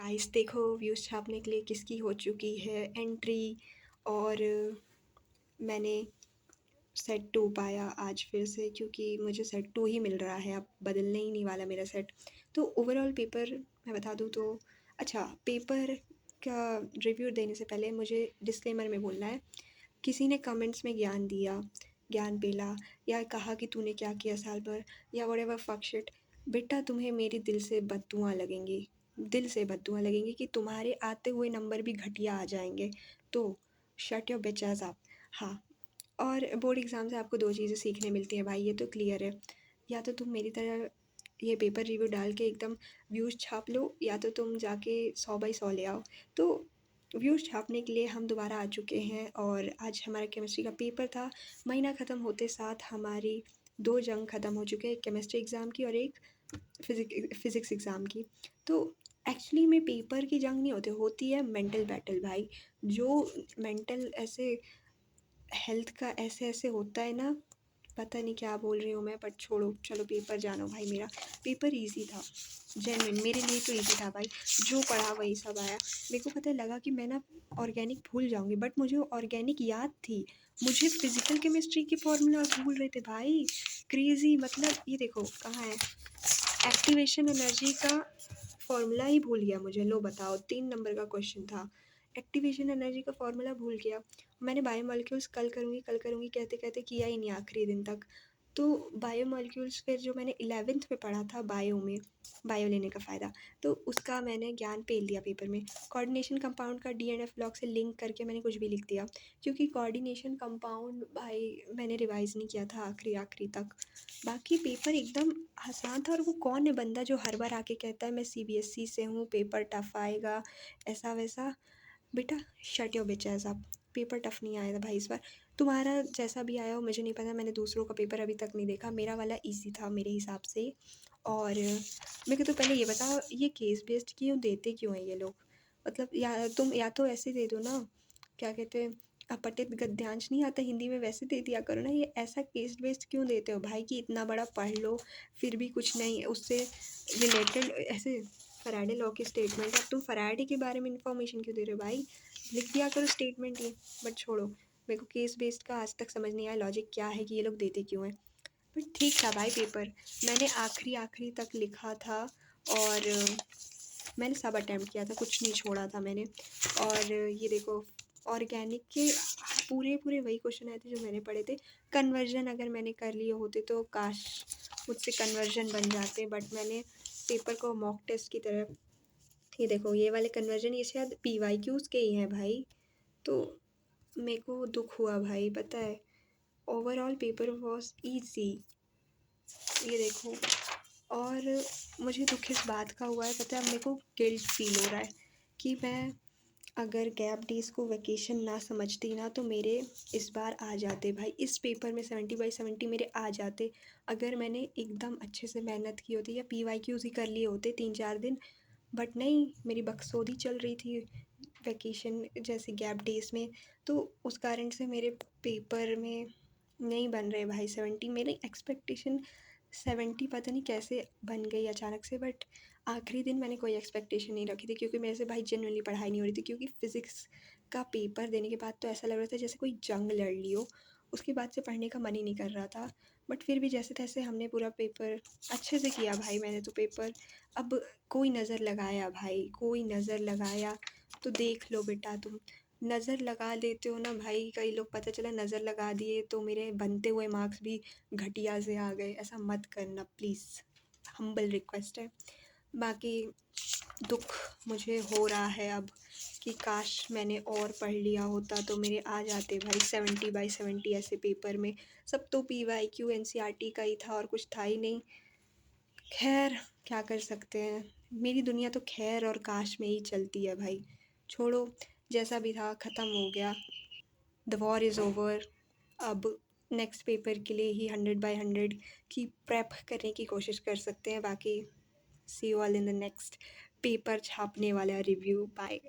Guys देखो views छापने के लिए किसकी हो चुकी है एंट्री। और मैंने सेट 2 पाया आज फिर से, क्योंकि मुझे सेट 2 ही मिल रहा है, अब बदलने ही नहीं वाला मेरा सेट। तो ओवरऑल पेपर मैं बता दूँ तो अच्छा, पेपर का रिव्यू देने से पहले मुझे डिस्क्लेमर में बोलना है। किसी ने कमेंट्स में ज्ञान दिया, ज्ञान पेला, या कहा कि तूने क्या किया साल भर, या व्हाटएवर फक शिट, बेटा तुम्हें मेरी दिल से बद्दुआएं लगेंगी, दिल से बद्दुआएं लगेंगी कि तुम्हारे आते हुए नंबर भी घटिया आ जाएंगे। तो shut your bitch ass up. हाँ, और बोर्ड एग्ज़ाम से आपको दो चीज़ें सीखने मिलती हैं भाई, ये तो क्लियर है। या तो तुम मेरी तरह ये पेपर रिव्यू डाल के एकदम व्यूज़ छाप लो, या तो तुम जाके 100 बाई 100 ले आओ। तो व्यूज़ छापने के लिए हम दोबारा आ चुके हैं, और आज हमारा केमिस्ट्री का पेपर था। महीना ख़त्म होते साथ हमारी 2 जंग ख़त्म हो चुके हैं, एक केमिस्ट्री एग्ज़ाम की और एक फ़िज़िक्स एग्ज़ाम की। तो एक्चुअली में पेपर की जंग नहीं होती है मेंटल बैटल भाई। जो मेंटल ऐसे हेल्थ का ऐसे ऐसे होता है ना, पता नहीं क्या बोल रही हूँ मैं, बट छोड़ो, चलो पेपर जानो भाई। मेरा पेपर इजी था, जेन्युइन मेरे लिए तो इजी था भाई। जो पढ़ा वही सब आया। मेरे को पता लगा कि मैं ना ऑर्गेनिक भूल जाऊँगी, बट मुझे ऑर्गेनिक याद थी। मुझे फिजिकल केमिस्ट्री के फॉर्मूलाज भूल रहे थे भाई। क्रेजी, मतलब ये देखो कहाँ है, एक्टिवेशन एनर्जी का फॉर्मूला ही भूल गया मुझे। लो बताओ, 3 नंबर का क्वेश्चन था, एक्टिवेशन एनर्जी का फॉर्मूला भूल गया। मैंने बायोमोलिक्यूल्स कल करूँगी कहते कहते किया ही नहीं आखिरी दिन तक। तो बायोमोलिक्यूल्स फिर जो मैंने 11th में पढ़ा था बायो में, बायो लेने का फ़ायदा, तो उसका मैंने ज्ञान पेल दिया पेपर में। कोऑर्डिनेशन कंपाउंड का डीएनएफ ब्लॉक से लिंक करके मैंने कुछ भी लिख दिया, क्योंकि कोऑर्डिनेशन कंपाउंड भाई मैंने रिवाइज़ नहीं किया था आखिरी तक। बाकी पेपर एकदम आसान था। और वो कौन है बंदा जो हर बार आके कहता है मैं सीबीएसई से हूँ, पेपर टफ आएगा, ऐसा वैसा। बेटा shut your bitch ass up. Paper tough नहीं आया था भाई इस बार। तुम्हारा जैसा भी आया हो मुझे नहीं पता, मैंने दूसरों का पेपर अभी तक नहीं देखा। मेरा वाला इजी था मेरे हिसाब से। और मेरे को तो पहले ये बताओ, ये केस बेस्ड क्यों देते क्यों हैं ये लोग? मतलब या तुम या तो ऐसे दे दो ना, क्या कहते हैं, अपठित गद्यांश नहीं आता हिंदी में, वैसे दे दिया करो ना। ये ऐसा केस बेस्ड क्यों देते हो भाई, कि इतना बड़ा पढ़ लो फिर भी कुछ नहीं उससे रिलेटेड ऐसे। फराडे लॉ की स्टेटमेंट, अब तुम फराडे के बारे में इंफॉर्मेशन क्यों दे रहे हो भाई? लिख दिया करो स्टेटमेंट ये। बट छोड़ो, मेरे को केस बेस्ड का आज तक समझ नहीं आया लॉजिक क्या है कि ये लोग देते क्यों हैं। बट ठीक था भाई पेपर, मैंने आखिरी तक लिखा था। और मैंने सब अटैम्प्ट किया था, कुछ नहीं छोड़ा था मैंने। और ये देखो, ऑर्गेनिक के पूरे वही क्वेश्चन आए थे जो मैंने पढ़े थे। कन्वर्जन अगर मैंने कर लिए होते तो काश मुझसे कन्वर्जन बन जाते, बट मैंने पेपर को मॉक टेस्ट की तरह, ये देखो ये वाले कन्वर्जन ये शायद पीवाईक्यूज़ के ही हैं भाई। तो मेरे को दुख हुआ भाई, पता है। ओवरऑल पेपर वॉज ईजी, ये देखो। और मुझे दुख इस बात का हुआ है, पता है, अब मेरे को गिल्ट फील हो रहा है कि मैं अगर गैप डेज़ को वैकेशन ना समझती ना, तो मेरे इस बार आ जाते भाई। इस पेपर में 70/70 मेरे आ जाते, अगर मैंने एकदम अच्छे से मेहनत की होती, या पीवाईक्यूज़ ही कर लिए होते 3-4 दिन। बट नहीं, मेरी बकचोदी चल रही थी वैकेशन जैसे गैप डेज़ में, तो उस कारण से मेरे पेपर में नहीं बन रहे भाई 70। मेरी एक्सपेक्टेशन 70 पता नहीं कैसे बन गई अचानक से। बट आखिरी दिन मैंने कोई एक्सपेक्टेशन नहीं रखी थी, क्योंकि मेरे से भाई जेन्युइनली पढ़ाई नहीं हो रही थी। क्योंकि फ़िज़िक्स का पेपर देने के बाद तो ऐसा लग रहा था जैसे कोई जंग लड़ ली हो, उसके बाद से पढ़ने का मन ही नहीं कर रहा था। बट फिर भी जैसे तैसे हमने पूरा पेपर अच्छे से किया भाई, मैंने तो पेपर। अब कोई नज़र लगाया भाई, कोई नज़र लगाया, तो देख लो बेटा तुम। नज़र लगा देते हो ना भाई, कई लोग पता चला नज़र लगा दिए तो मेरे बनते हुए मार्क्स भी घटिया से आ गए। ऐसा मत करना प्लीज़, हम्बल रिक्वेस्ट है। बाकी दुख मुझे हो रहा है अब कि काश मैंने और पढ़ लिया होता तो मेरे आ जाते भाई 70/70 ऐसे पेपर में। सब तो पीवाईक्यू एनसीईआरटी का ही था और कुछ था ही नहीं। खैर, क्या कर सकते हैं, मेरी दुनिया तो खैर और काश में ही चलती है भाई। छोड़ो, जैसा भी था ख़त्म हो गया। The war is over. अब नेक्स्ट पेपर के लिए ही 100/100 की प्रेप करने की कोशिश कर सकते हैं। बाकी see you all in the next paper छापने वाला रिव्यू। बाय।